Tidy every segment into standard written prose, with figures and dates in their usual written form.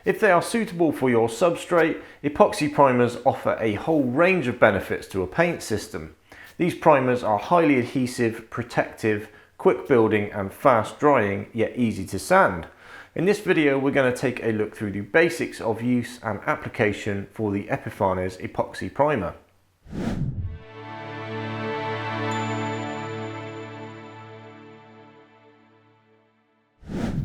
If they are suitable for your substrate, epoxy primers offer a whole range of benefits to a paint system. These primers are highly adhesive, protective, quick building and fast drying, yet easy to sand. In this video we're going to take a look through the basics of use and application for the Epifanes Epoxy Primer.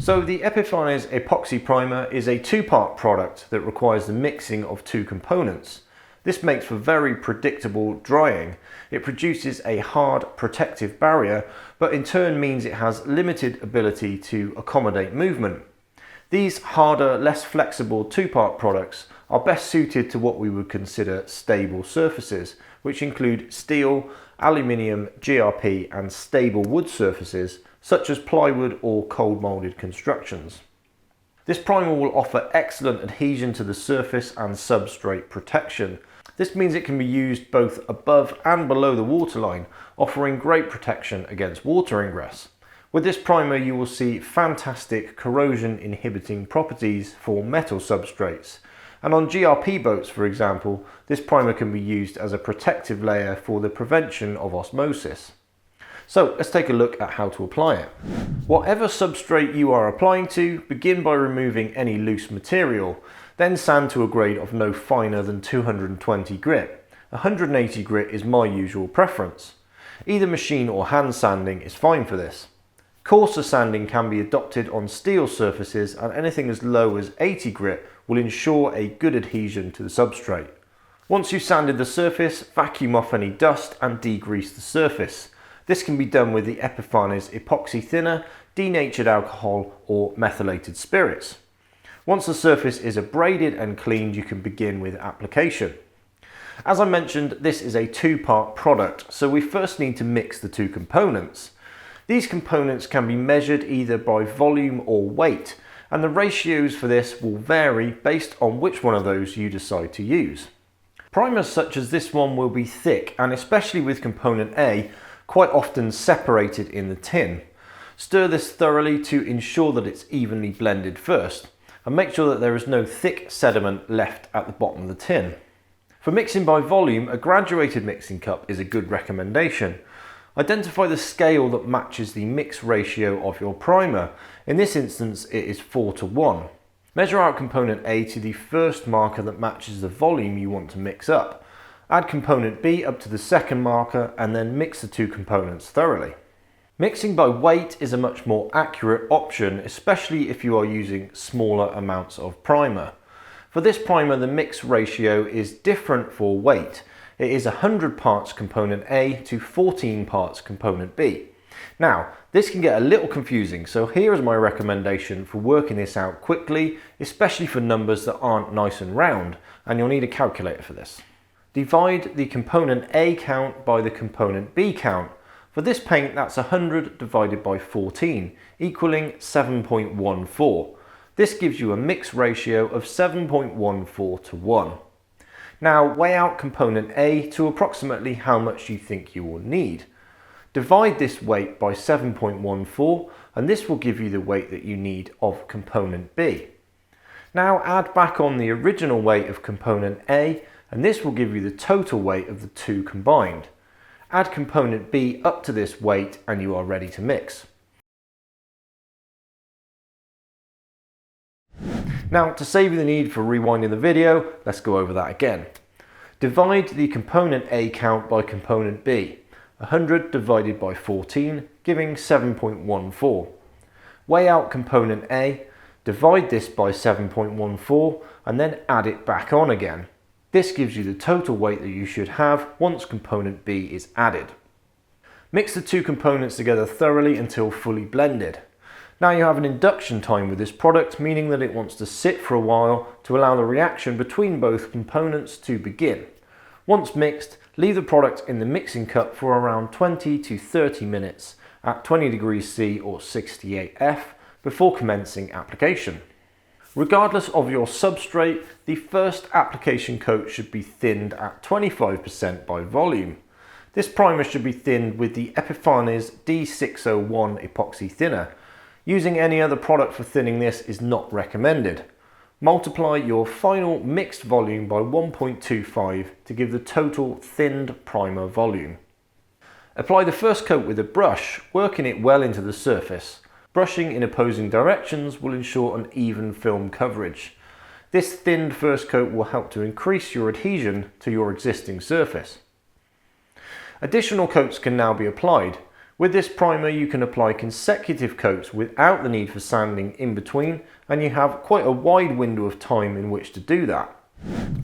So the Epifanes Epoxy Primer is a two-part product that requires the mixing of two components. This makes for very predictable drying. It produces a hard protective barrier, but in turn means it has limited ability to accommodate movement. These harder, less flexible two-part products are best suited to what we would consider stable surfaces, which include steel, aluminium, GRP and stable wood surfaces such as plywood or cold moulded constructions. This primer will offer excellent adhesion to the surface and substrate protection. This means it can be used both above and below the waterline, offering great protection against water ingress. With this primer you will see fantastic corrosion inhibiting properties for metal substrates. And on GRP boats, for example, this primer can be used as a protective layer for the prevention of osmosis. So let's take a look at how to apply it. Whatever substrate you are applying to, begin by removing any loose material, then sand to a grade of no finer than 220 grit. 180 grit is my usual preference. Either machine or hand sanding is fine for this. Coarser sanding can be adopted on steel surfaces, and anything as low as 80 grit will ensure a good adhesion to the substrate. Once you've sanded the surface, vacuum off any dust and degrease the surface. This can be done with the Epifanes Epoxy thinner, denatured alcohol or methylated spirits. Once the surface is abraded and cleaned, you can begin with application. As I mentioned, this is a two-part product, so we first need to mix the two components. These components can be measured either by volume or weight, and the ratios for this will vary based on which one of those you decide to use. Primers such as this one will be thick, and especially with component A, quite often separated in the tin. Stir this thoroughly to ensure that it's evenly blended first, and make sure that there is no thick sediment left at the bottom of the tin. For mixing by volume, a graduated mixing cup is a good recommendation. Identify the scale that matches the mix ratio of your primer. In this instance it is 4:1. Measure out component A to the first marker that matches the volume you want to mix up. Add component B up to the second marker and then mix the two components thoroughly. Mixing by weight is a much more accurate option, especially if you are using smaller amounts of primer. For this primer the mix ratio is different for weight. It is 100 parts component A to 14 parts component B. Now, this can get a little confusing, so here is my recommendation for working this out quickly, especially for numbers that aren't nice and round, and you'll need a calculator for this. Divide the component A count by the component B count. For this paint, that's 100 divided by 14, equaling 7.14. This gives you a mix ratio of 7.14 to 1. Now weigh out component A to approximately how much you think you will need. Divide this weight by 7.14 and this will give you the weight that you need of component B. Now add back on the original weight of component A and this will give you the total weight of the two combined. Add component B up to this weight and you are ready to mix. Now, to save you the need for rewinding the video, let's go over that again. Divide the component A count by component B. 100 divided by 14, giving 7.14. Weigh out component A, divide this by 7.14, and then add it back on again. This gives you the total weight that you should have once component B is added. Mix the two components together thoroughly until fully blended. Now you have an induction time with this product, meaning that it wants to sit for a while to allow the reaction between both components to begin. Once mixed, leave the product in the mixing cup for around 20 to 30 minutes at 20 degrees C or 68 F before commencing application. Regardless of your substrate, the first application coat should be thinned at 25% by volume. This primer should be thinned with the Epifanes D601 epoxy thinner. Using any other product for thinning this is not recommended. Multiply your final mixed volume by 1.25 to give the total thinned primer volume. Apply the first coat with a brush, working it well into the surface. Brushing in opposing directions will ensure an even film coverage. This thinned first coat will help to increase your adhesion to your existing surface. Additional coats can now be applied. With this primer you can apply consecutive coats without the need for sanding in between, and you have quite a wide window of time in which to do that.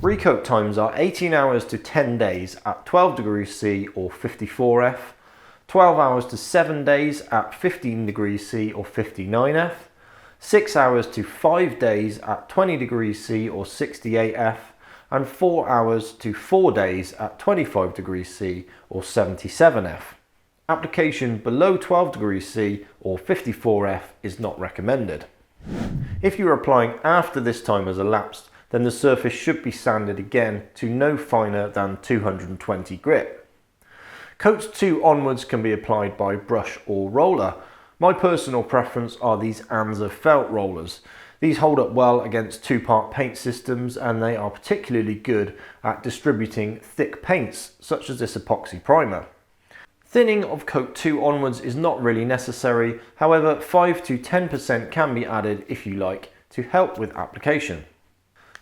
Recoat times are 18 hours to 10 days at 12 degrees C or 54 F, 12 hours to 7 days at 15 degrees C or 59 F, 6 hours to 5 days at 20 degrees C or 68 F, and 4 hours to 4 days at 25 degrees C or 77 F. Application below 12 degrees C or 54 F is not recommended. If you are applying after this time has elapsed, then the surface should be sanded again to no finer than 220 grit. Coats 2 onwards can be applied by brush or roller. My personal preference are these Anza felt rollers. These hold up well against two-part paint systems, and they are particularly good at distributing thick paints such as this epoxy primer. Thinning of coat 2 onwards is not really necessary, however 5 to 10% can be added if you like to help with application.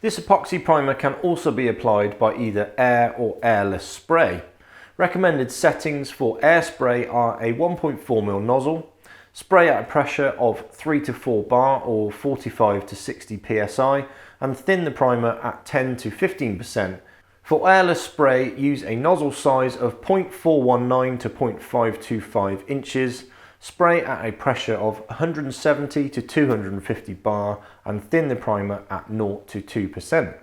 This epoxy primer can also be applied by either air or airless spray. Recommended settings for air spray are a 1.4mm nozzle, spray at a pressure of 3 to 4 bar or 45 to 60 psi, and thin the primer at 10 to 15%. For airless spray, use a nozzle size of 0.419 to 0.525 inches, spray at a pressure of 170 to 250 bar, and thin the primer at 0 to 2%.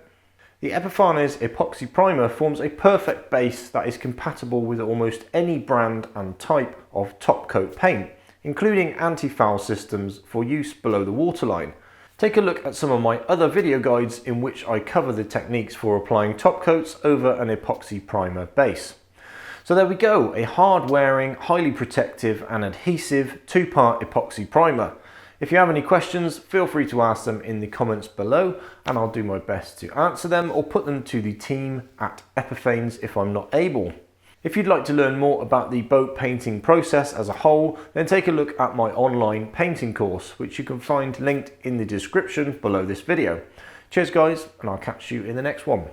The Epifanes Epoxy Primer forms a perfect base that is compatible with almost any brand and type of top coat paint, including anti-foul systems for use below the waterline. Take a look at some of my other video guides in which I cover the techniques for applying top coats over an epoxy primer base. So there we go, a hard wearing, highly protective and adhesive 2-part epoxy primer. If you have any questions, feel free to ask them in the comments below and I'll do my best to answer them or put them to the team at Epifanes if I'm not able. If you'd like to learn more about the boat painting process as a whole, then take a look at my online painting course, which you can find linked in the description below this video. Cheers guys, and I'll catch you in the next one.